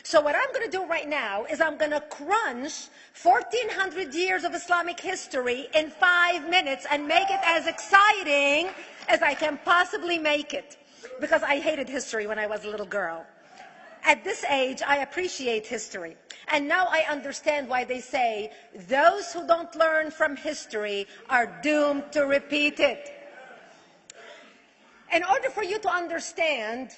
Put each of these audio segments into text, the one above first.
So what I'm going to do right now is I'm going to crunch 1400 years of Islamic history in 5 minutes and make it as exciting as I can possibly make it. Because I hated history when I was a little girl. At this age, I appreciate history. And now I understand why they say those who don't learn from history are doomed to repeat it. In order for you to understand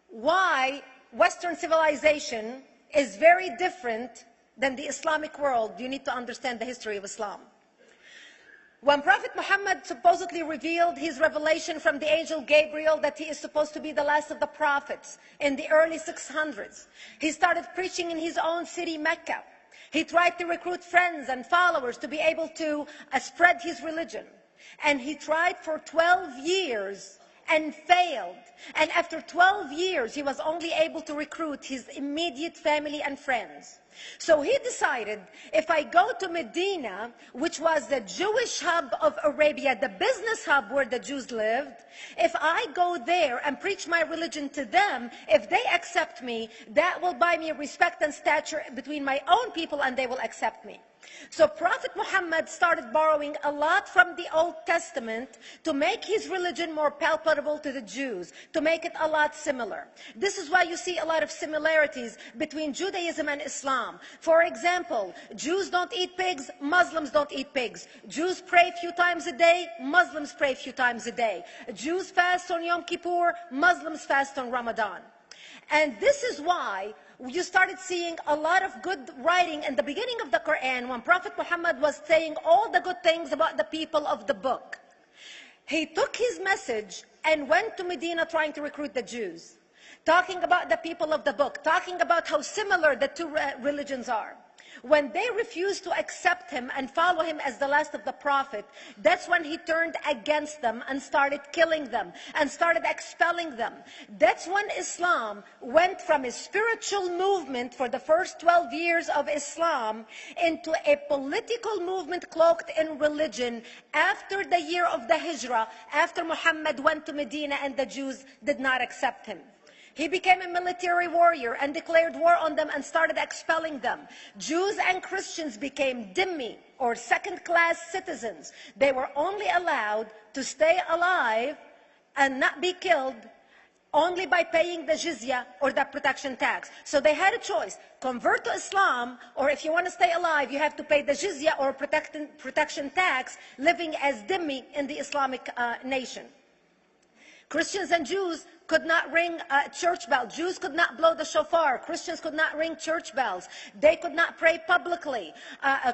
why Western civilization is very different than the Islamic world, you need to understand the history of Islam. When Prophet Muhammad supposedly revealed his revelation from the angel Gabriel that he is supposed to be the last of the prophets in the early 600s, he started preaching in his own city, Mecca. He tried to recruit friends and followers to be able to spread his religion. And he tried for 12 years and failed. And after 12 years, he was only able to recruit his immediate family and friends. So he decided, if I go to Medina, which was the Jewish hub of Arabia, the business hub where the Jews lived, if I go there and preach my religion to them, if they accept me, that will buy me respect and stature between my own people, and they will accept me. So Prophet Muhammad started borrowing a lot from the Old Testament to make his religion more palatable to the Jews, to make it a lot similar. This is why you see a lot of similarities between Judaism and Islam. For example, Jews don't eat pigs, Muslims don't eat pigs. Jews pray a few times a day, Muslims pray a few times a day. Jews fast on Yom Kippur, Muslims fast on Ramadan. And this is why you started seeing a lot of good writing in the beginning of the Quran when Prophet Muhammad was saying all the good things about the people of the book. He took his message and went to Medina trying to recruit the Jews, talking about the people of the book, talking about how similar the two religions are. When they refused to accept him and follow him as the last of the prophet, that's when he turned against them and started killing them and started expelling them. That's when Islam went from a spiritual movement for the first 12 years of Islam into a political movement cloaked in religion after the year of the Hijrah, after Muhammad went to Medina and the Jews did not accept him. He became a military warrior and declared war on them and started expelling them. Jews and Christians became dhimmi, or second-class citizens. They were only allowed to stay alive and not be killed only by paying the jizya, or the protection tax. So they had a choice: convert to Islam, or if you want to stay alive, you have to pay the jizya or protection tax, living as dhimmi in the Islamic nation. Christians and Jews could not ring church bells. Jews could not blow the shofar. Christians could not ring church bells. They could not pray publicly.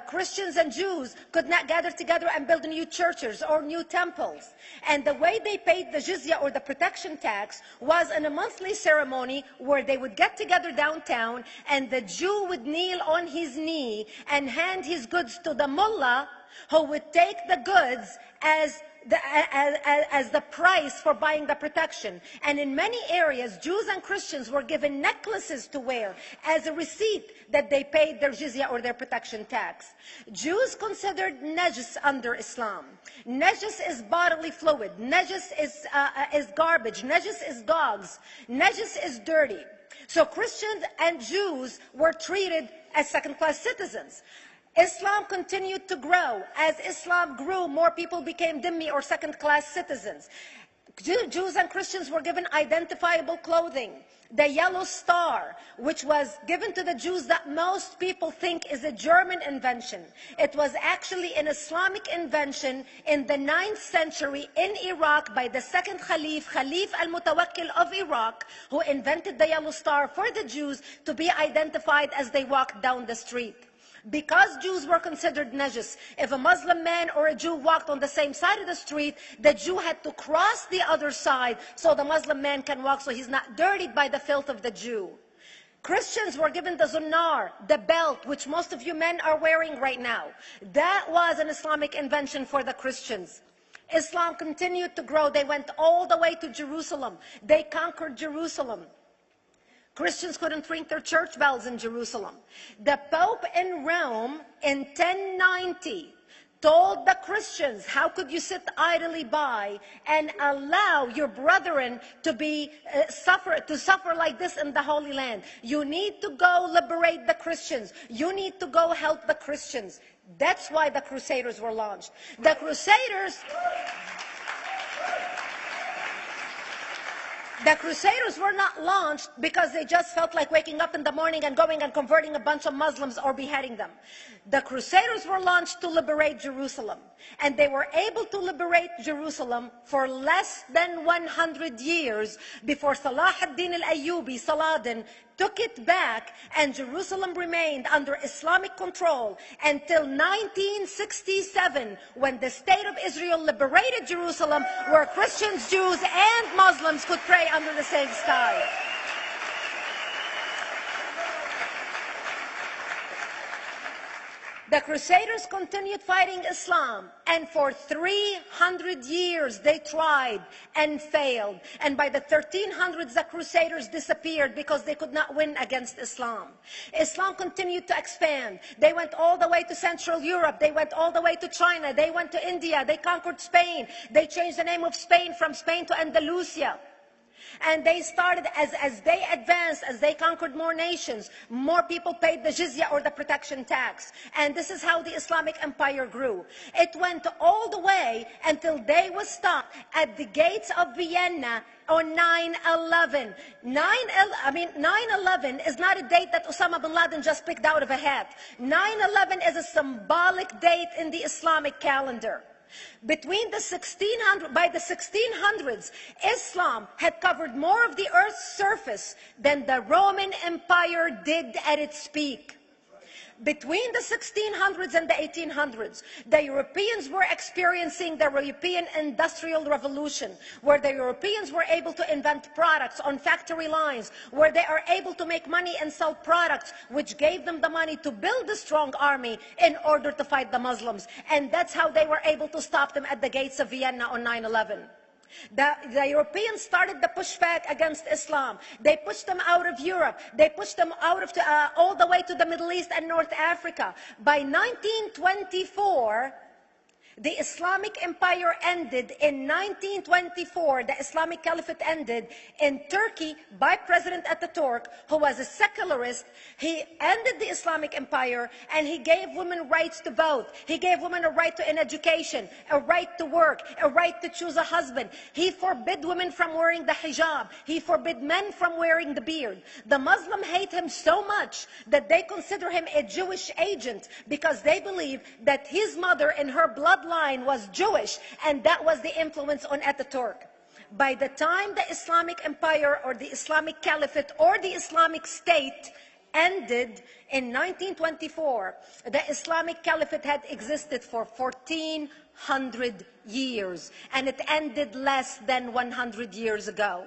Christians and Jews could not gather together and build new churches or new temples. And the way they paid the jizya, or the protection tax, was in a monthly ceremony where they would get together downtown and the Jew would kneel on his knee and hand his goods to the mullah, who would take the goods as the price for buying the protection. And in many areas, Jews and Christians were given necklaces to wear as a receipt that they paid their jizya, or their protection tax. Jews considered najis under Islam. Najis is bodily fluid. Najis is garbage. Najis is dogs. Najis is dirty. So Christians and Jews were treated as second-class citizens. Islam continued to grow. As Islam grew, more people became dhimmi, or second-class citizens. Jews and Christians were given identifiable clothing. The yellow star, which was given to the Jews, that most people think is a German invention. It was actually an Islamic invention in the 9th century in Iraq by the second Khalif, Khalif al-Mutawakkil of Iraq, who invented the yellow star for the Jews to be identified as they walked down the street. Because Jews were considered najis, if a Muslim man or a Jew walked on the same side of the street, the Jew had to cross the other side so the Muslim man can walk, so he's not dirtied by the filth of the Jew. Christians were given the zunnar, the belt, which most of you men are wearing right now. That was an Islamic invention for the Christians. Islam continued to grow. They went all the way to Jerusalem. They conquered Jerusalem. Christians couldn't ring their church bells in Jerusalem. The Pope in Rome in 1090 told the Christians, how could you sit idly by and allow your brethren to be suffer like this in the Holy Land? You need to go liberate the Christians. You need to go help the Christians. That's why the Crusaders were launched. The Crusaders were not launched because they just felt like waking up in the morning and going and converting a bunch of Muslims or beheading them. The Crusaders were launched to liberate Jerusalem. And they were able to liberate Jerusalem for less than 100 years before Salah ad-Din al-Ayyubi, Saladin, took it back, and Jerusalem remained under Islamic control until 1967, when the State of Israel liberated Jerusalem, where Christians, Jews, and Muslims could pray under the same sky. The Crusaders continued fighting Islam, and for 300 years they tried and failed. And by the 1300s, the Crusaders disappeared because they could not win against Islam. Islam continued to expand. They went all the way to Central Europe. They went all the way to China. They went to India. They conquered Spain. They changed the name of Spain from Spain to Andalusia. And they started, as they advanced, as they conquered more nations, more people paid the jizya, or the protection tax. And this is how the Islamic Empire grew. It went all the way until they was stopped at the gates of Vienna on 9/11. 9/11 is not a date that Osama bin Laden just picked out of a hat. 9/11 is a symbolic date in the Islamic calendar. By the 1600s, Islam had covered more of the earth's surface than the Roman Empire did at its peak. Between the 1600s and the 1800s, the Europeans were experiencing the European Industrial Revolution, where the Europeans were able to invent products on factory lines, where they are able to make money and sell products, which gave them the money to build a strong army in order to fight the Muslims. And that's how they were able to stop them at the gates of Vienna on 9/11. The Europeans started the pushback against Islam. They pushed them out of Europe. They pushed them out of all the way to the Middle East and North Africa. By 1924, the Islamic Empire ended. In 1924, the Islamic Caliphate ended in Turkey by President Ataturk, who was a secularist. He ended the Islamic Empire, and he gave women rights to vote. He gave women a right to an education, a right to work, a right to choose a husband. He forbid women from wearing the hijab. He forbid men from wearing the beard. The Muslims hate him so much that they consider him a Jewish agent, because they believe that his mother and her bloodline was Jewish, and that was the influence on Ataturk. By the time the Islamic Empire, or the Islamic Caliphate, or the Islamic State ended in 1924, the Islamic Caliphate had existed for 1400 years, and it ended less than 100 years ago.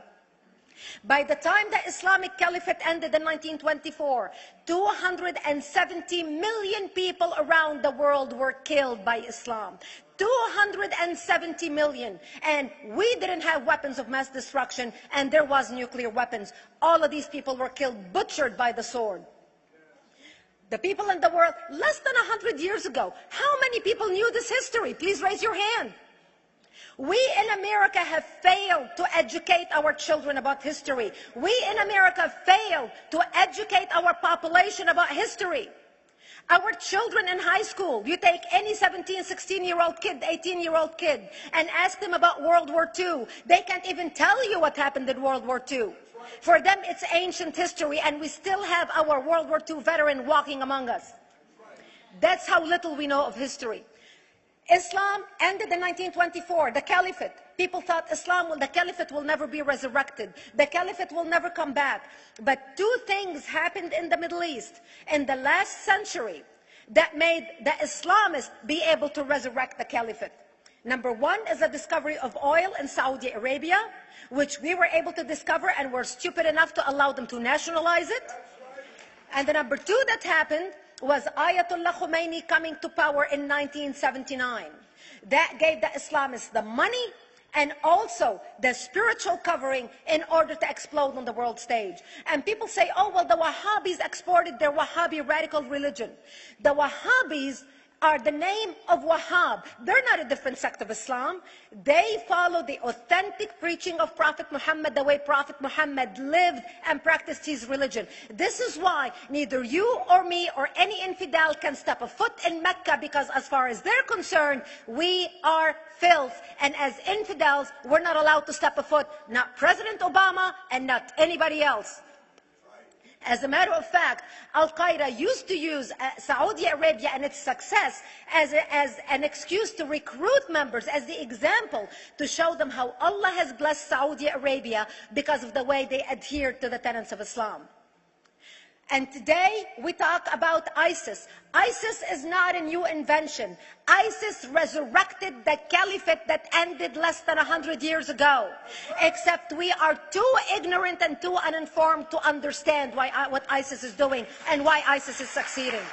By the time the Islamic Caliphate ended in 1924, 270 million people around the world were killed by Islam. 270 million. And we didn't have weapons of mass destruction, and there was nuclear weapons. All of these people were killed, butchered by the sword. The people in the world, less than 100 years ago, how many people knew this history? Please raise your hand. We in America have failed to educate our children about history. We in America failed to educate our population about history. Our children in high school, you take any 17, 16-year-old kid, 18-year-old kid, and ask them about World War II. They can't even tell you what happened in World War II. For them, it's ancient history, and we still have our World War II veteran walking among us. That's how little we know of history. Islam ended in 1924, the Caliphate. People thought the Caliphate will never be resurrected. The Caliphate will never come back. But two things happened in the Middle East in the last century that made the Islamists be able to resurrect the Caliphate. Number one is the discovery of oil in Saudi Arabia, which we were able to discover and were stupid enough to allow them to nationalize it. And the number two that happened was Ayatollah Khomeini coming to power in 1979. That gave the Islamists the money and also the spiritual covering in order to explode on the world stage. And people say, oh, well, the Wahhabis exported their Wahhabi radical religion. The Wahhabis are the name of Wahhab. They're not a different sect of Islam. They follow the authentic preaching of Prophet Muhammad, the way Prophet Muhammad lived and practiced his religion. This is why neither you or me or any infidel can step a foot in Mecca, because as far as they're concerned, we are filth. And as infidels, we're not allowed to step a foot, not President Obama and not anybody else. As a matter of fact, Al-Qaeda used to use Saudi Arabia and its success as an excuse to recruit members, as the example to show them how Allah has blessed Saudi Arabia because of the way they adhere to the tenets of Islam. And today we talk about ISIS. ISIS is not a new invention. ISIS resurrected the caliphate that ended less than 100 years ago. Except we are too ignorant and too uninformed to understand what ISIS is doing and why ISIS is succeeding.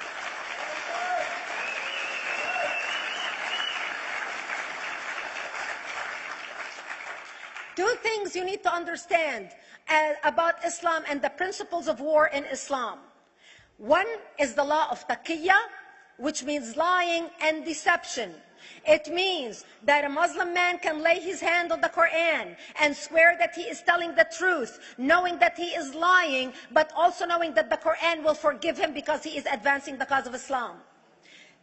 Two things you need to understand about Islam and the principles of war in Islam. One is the law of taqiyya, which means lying and deception. It means that a Muslim man can lay his hand on the Quran and swear that he is telling the truth, knowing that he is lying, but also knowing that the Quran will forgive him because he is advancing the cause of Islam.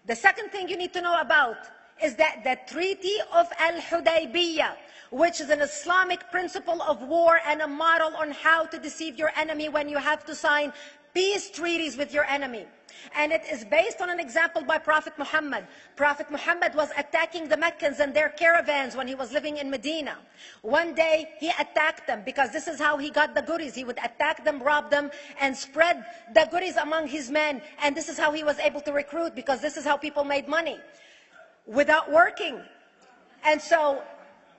The second thing you need to know about is that the Treaty of Al-Hudaybiyah, which is an Islamic principle of war and a model on how to deceive your enemy when you have to sign peace treaties with your enemy. And it is based on an example by Prophet Muhammad. Prophet Muhammad was attacking the Meccans and their caravans when he was living in Medina. One day he attacked them because this is how he got the goodies. He would attack them, rob them, and spread the goodies among his men. And this is how he was able to recruit, because this is how people made money without working. And so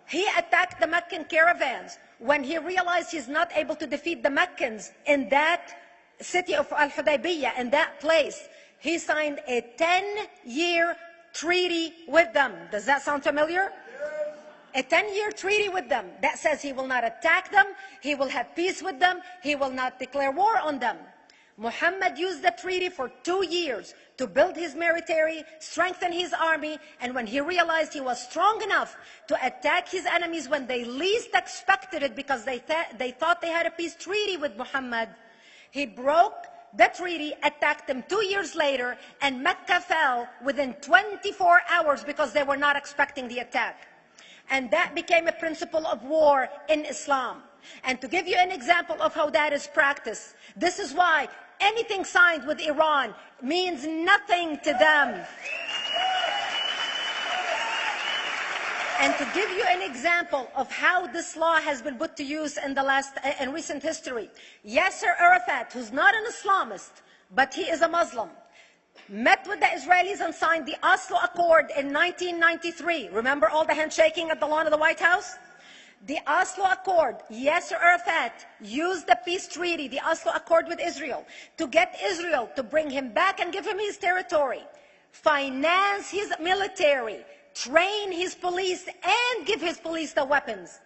he attacked the Meccan caravans. When he realized he's not able to defeat the Meccans in that city of Al-Hudaybiyah, in that place, he signed a 10-year treaty with them. Does that sound familiar? A 10-year treaty with them that says he will not attack them, he will have peace with them, he will not declare war on them. Muhammad used the treaty for 2 years to build his military, strengthen his army, and when he realized he was strong enough to attack his enemies when they least expected it, because they thought they had a peace treaty with Muhammad, he broke the treaty, attacked them 2 years later, and Mecca fell within 24 hours because they were not expecting the attack. And that became a principle of war in Islam. And to give you an example of how that is practiced, this is why anything signed with Iran means nothing to them. And to give you an example of how this law has been put to use in recent history, Yasser Arafat, who's not an Islamist, but he is a Muslim, met with the Israelis and signed the Oslo Accord in 1993. Remember all the handshaking at the lawn of the White House? The Oslo Accord, Yasser Arafat used the peace treaty, the Oslo Accord with Israel, to get Israel to bring him back and give him his territory, finance his military, train his police, and give his police the weapons.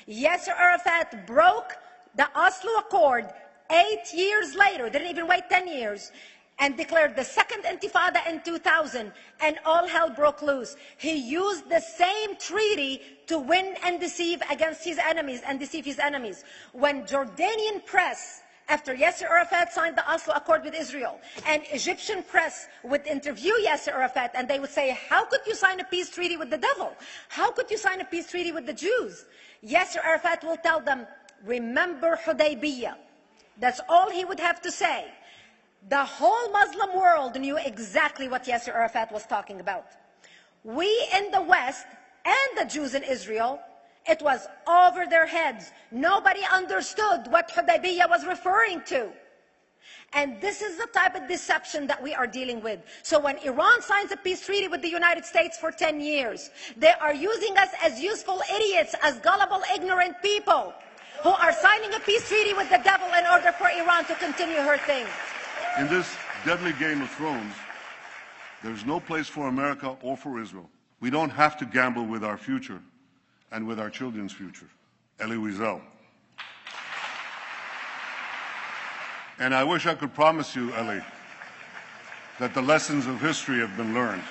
Yasser Arafat broke the Oslo Accord 8 years later, didn't even wait 10 years, and declared the second Intifada in 2000, and all hell broke loose. He used the same treaty to win and deceive against his enemies and deceive his enemies. When Jordanian press, after Yasser Arafat signed the Oslo Accord with Israel, and Egyptian press would interview Yasser Arafat, and they would say, how could you sign a peace treaty with the devil? How could you sign a peace treaty with the Jews? Yasser Arafat will tell them, remember Hudaybiyah. That's all he would have to say. The whole Muslim world knew exactly what Yasser Arafat was talking about. We in the West and the Jews in Israel, it was over their heads. Nobody understood what Hudaybiyah was referring to. And this is the type of deception that we are dealing with. So when Iran signs a peace treaty with the United States for 10 years, they are using us as useful idiots, as gullible, ignorant people who are signing a peace treaty with the devil in order for Iran to continue her thing. In this deadly game of thrones, there's no place for America or for Israel. We don't have to gamble with our future and with our children's future. Elie Wiesel. And I wish I could promise you, Elie, that the lessons of history have been learned.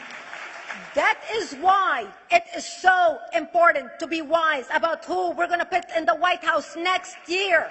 That is why it is so important to be wise about who we're going to put in the White House next year.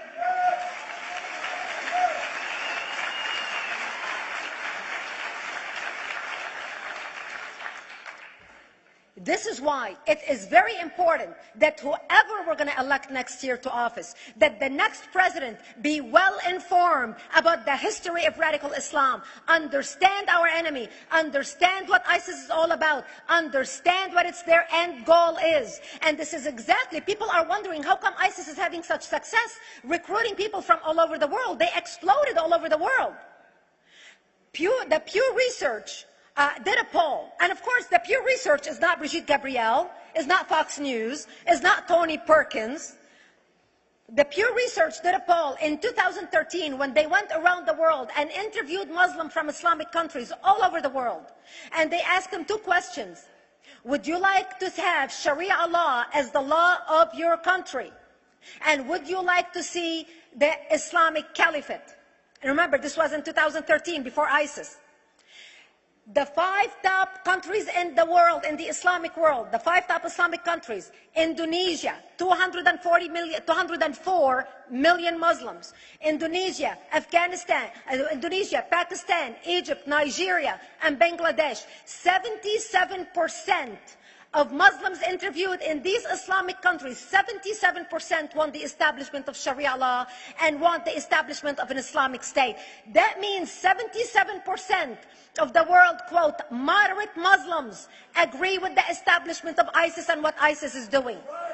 This is why it is very important that whoever we're going to elect next year to office, that the next president be well informed about the history of radical Islam, understand our enemy, understand what ISIS is all about, understand what their end goal is. And this is exactly, people are wondering how come ISIS is having such success recruiting people from all over the world. They exploded all over the world. The Pew Research did a poll, and of course the Pew Research is not Brigitte Gabriel, is not Fox News, is not Tony Perkins. The Pew Research did a poll in 2013 when they went around the world and interviewed Muslims from Islamic countries all over the world. And they asked them two questions. Would you like to have Sharia law as the law of your country? And would you like to see the Islamic Caliphate? And remember, this was in 2013, before ISIS. The 5 top countries in the world, in the Islamic world, the 5 top Islamic countries: Indonesia, 204 million Muslims; Indonesia, Pakistan, Egypt, Nigeria, and Bangladesh. 77% of Muslims interviewed in these Islamic countries, 77% want the establishment of Sharia law and want the establishment of an Islamic state. That means 77% of the world, quote, moderate Muslims agree with the establishment of ISIS and what ISIS is doing.